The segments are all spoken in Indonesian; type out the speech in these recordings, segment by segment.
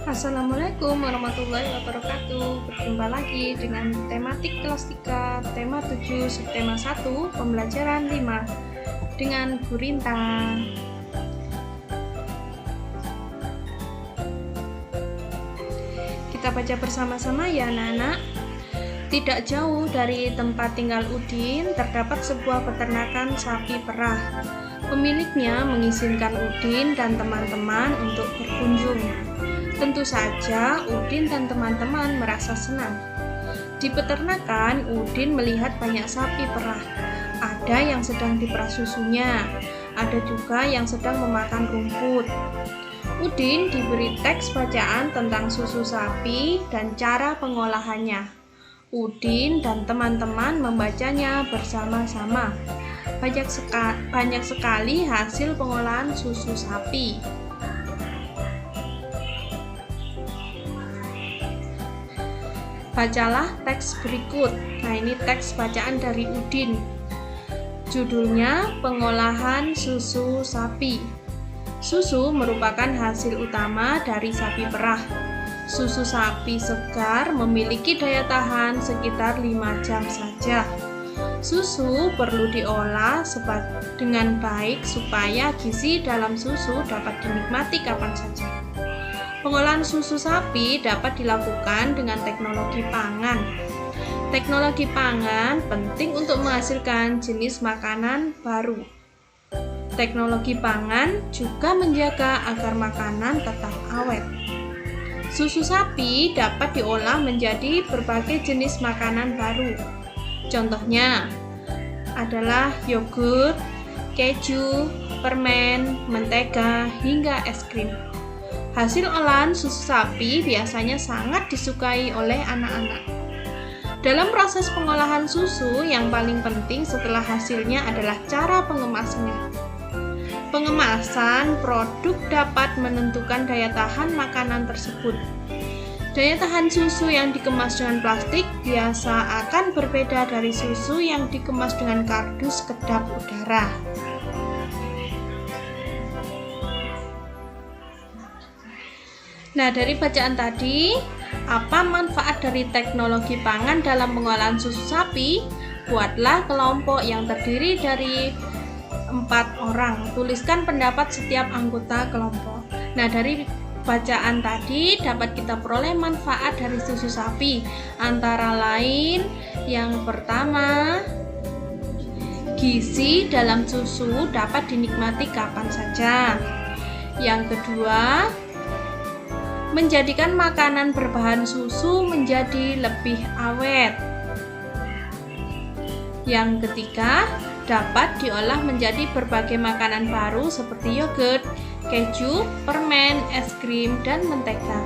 Assalamualaikum warahmatullahi wabarakatuh. Berjumpa lagi dengan tematik kelas 3, tema 7, subtema 1, pembelajaran 5 dengan Bu Rinta. Kita baca bersama-sama ya anak-anak. Tidak jauh dari tempat tinggal Udin terdapat sebuah peternakan sapi perah. Pemiliknya mengizinkan Udin dan teman-teman untuk berkunjung. Tentu saja Udin dan teman-teman merasa senang. Di peternakan, Udin melihat banyak sapi perah. Ada yang sedang diperah susunya, ada juga yang sedang memakan rumput. Udin diberi teks bacaan tentang susu sapi dan cara pengolahannya. Udin dan teman-teman membacanya bersama-sama. Banyak sekali hasil pengolahan susu sapi. Bacalah teks berikut. Nah, ini teks bacaan dari Udin. Judulnya Pengolahan Susu Sapi. Susu merupakan hasil utama dari sapi perah. Susu sapi segar memiliki daya tahan sekitar 5 jam saja. Susu perlu diolah dengan baik supaya gizi dalam susu dapat dinikmati kapan saja. Pengolahan susu sapi dapat dilakukan dengan teknologi pangan. Teknologi pangan penting untuk menghasilkan jenis makanan baru. Teknologi pangan juga menjaga agar makanan tetap awet. Susu sapi dapat diolah menjadi berbagai jenis makanan baru. Contohnya adalah yogurt, keju, permen, mentega, hingga es krim. Hasil olahan susu sapi biasanya sangat disukai oleh anak-anak. Dalam proses pengolahan susu, yang paling penting setelah hasilnya adalah cara pengemasannya. Pengemasan produk dapat menentukan daya tahan makanan tersebut. Daya tahan susu yang dikemas dengan plastik biasa akan berbeda dari susu yang dikemas dengan kardus kedap udara. Nah, dari bacaan tadi, apa manfaat dari teknologi pangan dalam pengolahan susu sapi? Buatlah kelompok yang terdiri dari 4 orang. Tuliskan pendapat setiap anggota kelompok. Nah, dari bacaan tadi dapat kita peroleh manfaat dari susu sapi. Antara lain, yang pertama, gizi dalam susu dapat dinikmati kapan saja. Yang kedua, menjadikan makanan berbahan susu menjadi lebih awet. Yang ketiga, dapat diolah menjadi berbagai makanan baru seperti yogurt, keju, permen, es krim, dan mentega.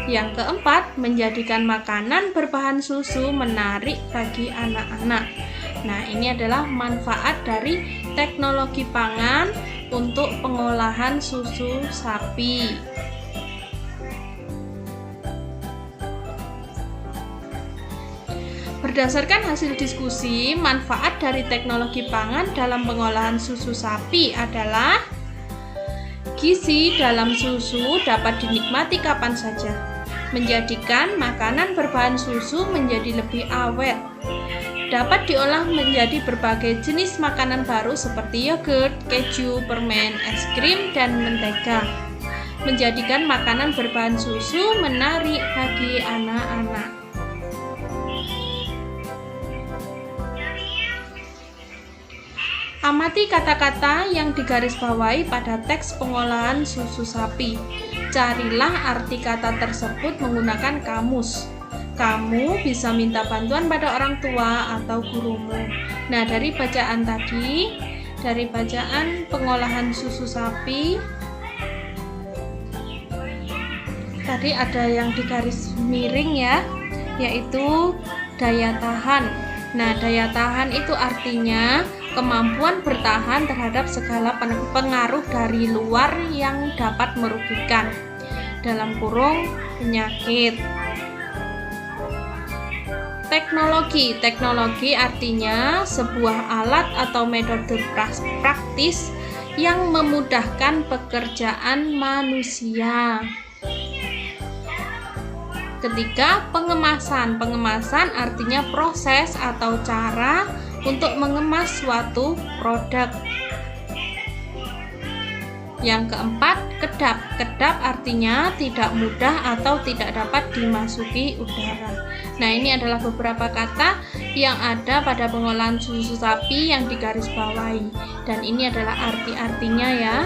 Yang keempat, menjadikan makanan berbahan susu menarik bagi anak-anak. Nah, ini adalah manfaat dari teknologi pangan untuk pengolahan susu sapi. Berdasarkan hasil diskusi, manfaat dari teknologi pangan dalam pengolahan susu sapi adalah gizi dalam susu dapat dinikmati kapan saja, menjadikan makanan berbahan susu menjadi lebih awet, dapat diolah menjadi berbagai jenis makanan baru seperti yogurt, keju, permen, es krim, dan mentega, menjadikan makanan berbahan susu menarik bagi anak-anak. Amati kata-kata yang digarisbawahi pada teks pengolahan susu sapi. Carilah arti kata tersebut menggunakan kamus. Kamu bisa minta bantuan pada orang tua atau gurumu. Nah, dari bacaan tadi, dari bacaan pengolahan susu sapi, tadi ada yang digaris miring ya, yaitu daya tahan. Nah, daya tahan itu artinya kemampuan bertahan terhadap segala pengaruh dari luar yang dapat merugikan, dalam kurung penyakit. Teknologi artinya sebuah alat atau metode praktis yang memudahkan pekerjaan manusia. Ketiga, pengemasan. Pengemasan artinya proses atau cara untuk mengemas suatu produk. Yang keempat, kedap. Kedap artinya tidak mudah atau tidak dapat dimasuki udara. Nah, ini adalah beberapa kata yang ada pada pengolahan susu sapi yang digarisbawahi. Dan ini adalah arti-artinya ya.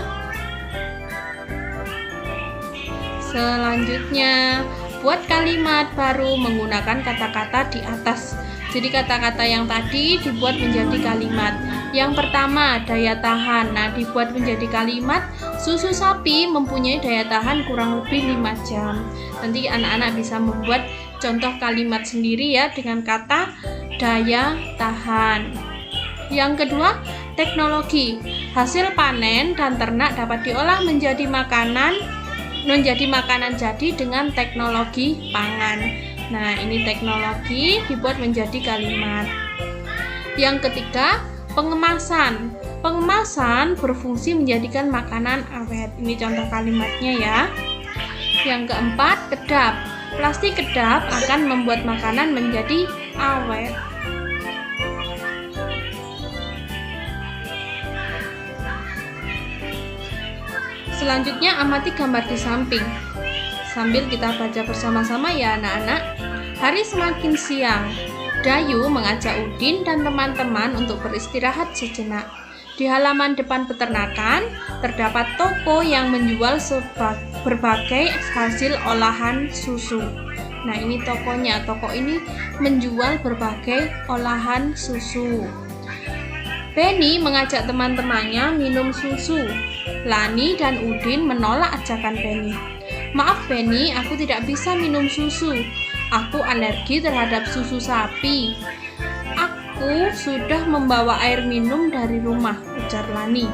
Selanjutnya, buat kalimat baru menggunakan kata-kata di atas. Jadi kata-kata yang tadi dibuat menjadi kalimat. Yang pertama, daya tahan. Nah, dibuat menjadi kalimat, susu sapi mempunyai daya tahan kurang lebih 5 jam. Nanti anak-anak bisa membuat contoh kalimat sendiri ya dengan kata daya tahan. Yang kedua, teknologi. Hasil panen dan ternak dapat diolah menjadi makanan jadi dengan teknologi pangan. Nah, ini teknologi dibuat menjadi kalimat. Yang ketiga, pengemasan. Pengemasan berfungsi menjadikan makanan awet. Ini contoh kalimatnya ya. Yang keempat, kedap. Plastik kedap akan membuat makanan menjadi awet. Selanjutnya, amati gambar di samping. Sambil kita baca bersama-sama ya anak-anak. Hari semakin siang. Dayu mengajak Udin dan teman-teman untuk beristirahat sejenak. Di halaman depan peternakan, terdapat toko yang menjual berbagai hasil olahan susu. Nah, ini tokonya. Toko ini menjual berbagai olahan susu. Benny mengajak teman-temannya minum susu. Lani dan Udin menolak ajakan Benny. Maaf Benny, aku tidak bisa minum susu. Aku alergi terhadap susu sapi. Aku sudah membawa air minum dari rumah, ujar Lani.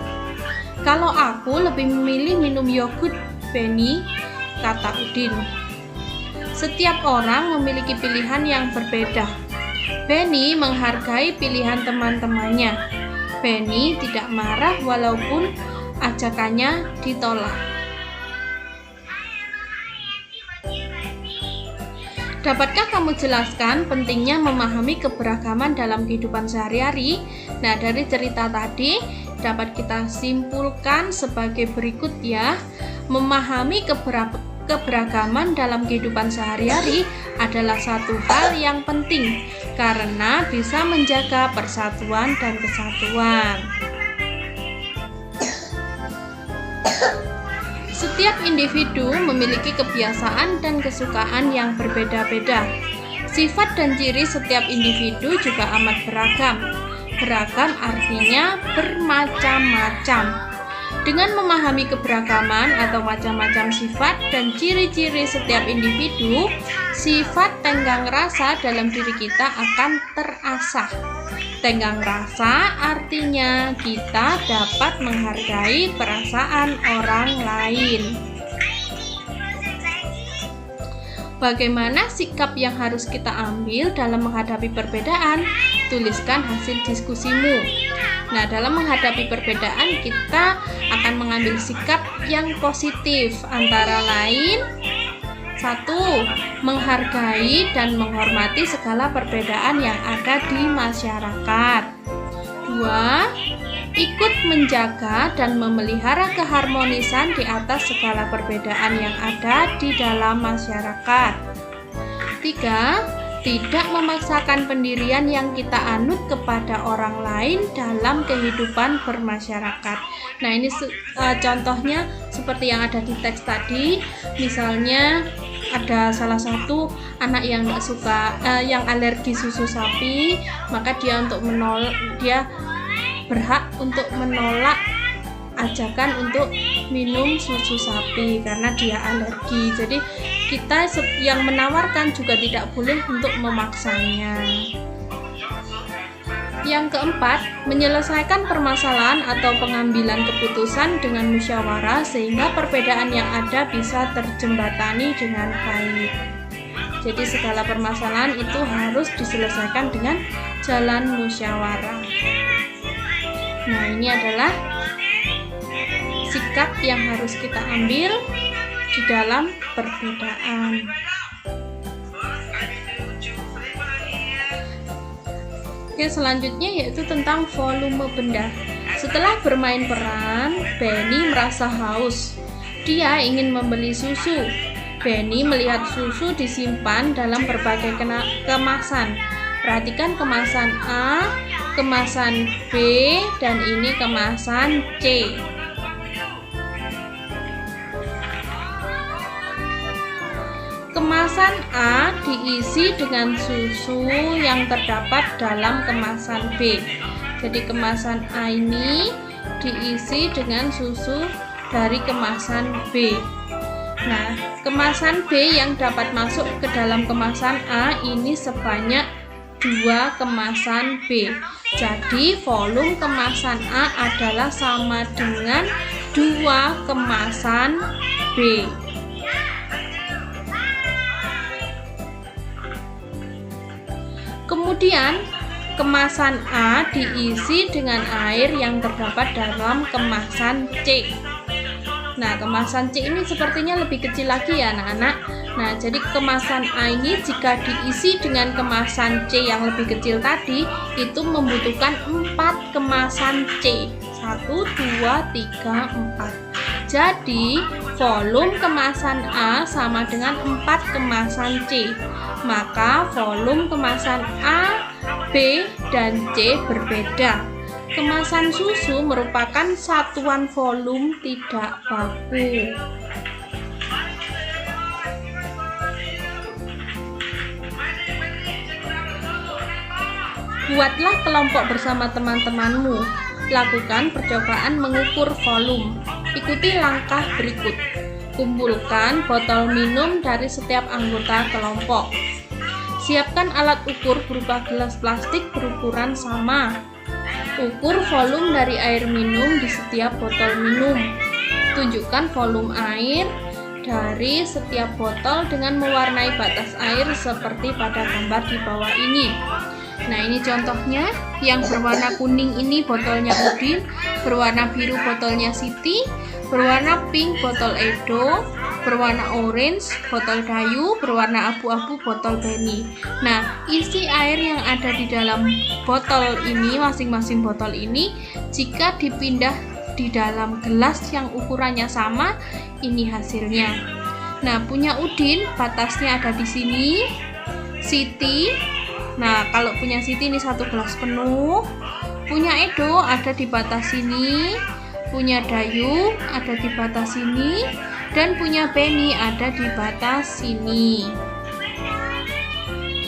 Kalau aku lebih memilih minum yogurt, Benny, kata Udin. Setiap orang memiliki pilihan yang berbeda. Benny menghargai pilihan teman-temannya. Benny tidak marah walaupun ajakannya ditolak. Dapatkah kamu jelaskan pentingnya memahami keberagaman dalam kehidupan sehari-hari? Nah, dari cerita tadi dapat kita simpulkan sebagai berikut ya. Memahami keberagaman dalam kehidupan sehari-hari adalah satu hal yang penting karena bisa menjaga persatuan dan kesatuan. Setiap individu memiliki kebiasaan dan kesukaan yang berbeda-beda. Sifat dan ciri setiap individu juga amat beragam. Beragam artinya bermacam-macam. Dengan memahami keberagaman atau macam-macam sifat dan ciri-ciri setiap individu, sifat tenggang rasa dalam diri kita akan terasah. Tenggang rasa artinya kita dapat menghargai perasaan orang lain. Bagaimana sikap yang harus kita ambil dalam menghadapi perbedaan? Tuliskan hasil diskusimu. Nah, dalam menghadapi perbedaan kita akan mengambil sikap yang positif, antara lain 1. Menghargai dan menghormati segala perbedaan yang ada di masyarakat. 2. Ikut menjaga dan memelihara keharmonisan di atas segala perbedaan yang ada di dalam masyarakat. 3. Tidak memaksakan pendirian yang kita anut kepada orang lain dalam kehidupan bermasyarakat. Nah, ini contohnya seperti yang ada di teks tadi. Misalnya ada salah satu anak yang nggak suka, yang alergi susu sapi, maka dia berhak untuk menolak ajakan untuk minum susu sapi karena dia alergi. Jadi kita yang menawarkan juga tidak boleh untuk memaksanya. Yang keempat, menyelesaikan permasalahan atau pengambilan keputusan dengan musyawarah sehingga perbedaan yang ada bisa terjembatani dengan baik. Jadi segala permasalahan itu harus diselesaikan dengan jalan musyawarah. Nah, ini adalah sikap yang harus kita ambil di dalam perbedaan. Oke, selanjutnya yaitu tentang volume benda. Setelah bermain peran, Benny merasa haus. Dia ingin membeli susu. Benny melihat susu disimpan dalam berbagai kemasan. Perhatikan kemasan A, kemasan B, dan ini kemasan C. Kemasan A diisi dengan susu yang terdapat dalam kemasan B. Jadi kemasan A ini diisi dengan susu dari kemasan B. Nah, kemasan B yang dapat masuk ke dalam kemasan A ini sebanyak 2 kemasan B. Jadi volume kemasan A adalah sama dengan 2 kemasan B. Kemudian kemasan A diisi dengan air yang terdapat dalam kemasan C. Nah, kemasan C ini sepertinya lebih kecil lagi ya anak-anak. Nah, jadi kemasan A ini jika diisi dengan kemasan C yang lebih kecil tadi, itu membutuhkan 4 kemasan C. 1, 2, 3, 4. Jadi, volume kemasan A sama dengan 4 kemasan C. Maka volume kemasan A, B, dan C berbeda. Kemasan susu merupakan satuan volume tidak baku. Buatlah kelompok bersama teman-temanmu. Lakukan percobaan mengukur volume. Ikuti langkah berikut. Kumpulkan botol minum dari setiap anggota kelompok. Siapkan alat ukur berupa gelas plastik berukuran sama. Ukur volume dari air minum di setiap botol minum. Tunjukkan volume air dari setiap botol dengan mewarnai batas air seperti pada gambar di bawah ini. Nah, ini contohnya. Yang berwarna kuning ini botolnya Udin, berwarna biru botolnya Siti, berwarna pink botol Edo, berwarna orange botol Dayu, berwarna abu-abu botol Benny. Nah, isi air yang ada di dalam botol ini, masing-masing botol ini, jika dipindah di dalam gelas yang ukurannya sama, ini hasilnya. Nah, punya Udin batasnya ada di sini. Siti, nah kalau punya Siti ini 1 gelas penuh. Punya Edo ada di batas sini. Punya Dayu ada di batas sini, dan punya Benny ada di batas sini.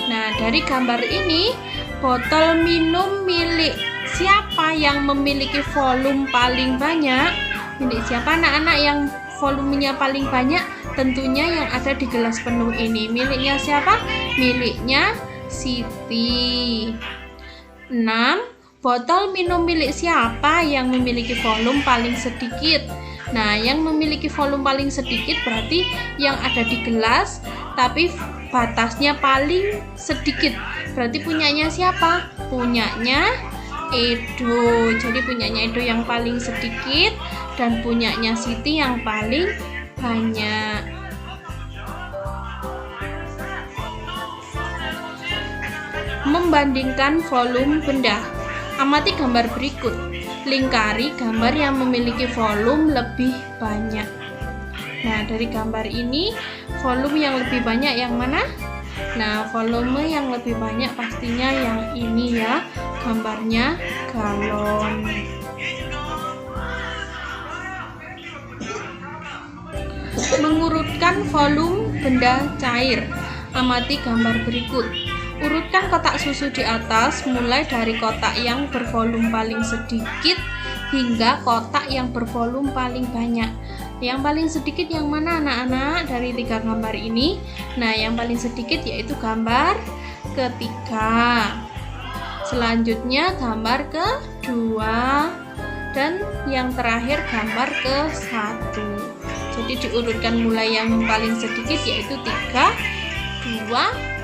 Nah, dari gambar ini, botol minum milik siapa yang memiliki volume paling banyak? Milik siapa anak-anak yang volumenya paling banyak? Tentunya yang ada di gelas penuh ini. Miliknya siapa? Miliknya Siti. 6. Botol minum milik siapa yang memiliki volume paling sedikit? Nah, yang memiliki volume paling sedikit berarti yang ada di gelas tapi batasnya paling sedikit. Berarti punyanya siapa? Punyanya Edo. Jadi punyanya Edo yang paling sedikit dan punyanya Siti yang paling banyak. Membandingkan volume benda. Amati gambar berikut. Lingkari gambar yang memiliki volume lebih banyak. Nah, dari gambar ini, volume yang lebih banyak yang mana? Nah, volume yang lebih banyak pastinya yang ini ya. Gambarnya galon. Mengurutkan volume benda cair. Amati gambar berikut. Urutkan kotak susu di atas mulai dari kotak yang bervolume paling sedikit hingga kotak yang bervolume paling banyak. Yang paling sedikit yang mana anak-anak dari 3 gambar ini? Nah, yang paling sedikit yaitu gambar ketiga. Selanjutnya gambar kedua, dan yang terakhir gambar ke-1. Jadi diurutkan mulai yang paling sedikit yaitu 3, 2,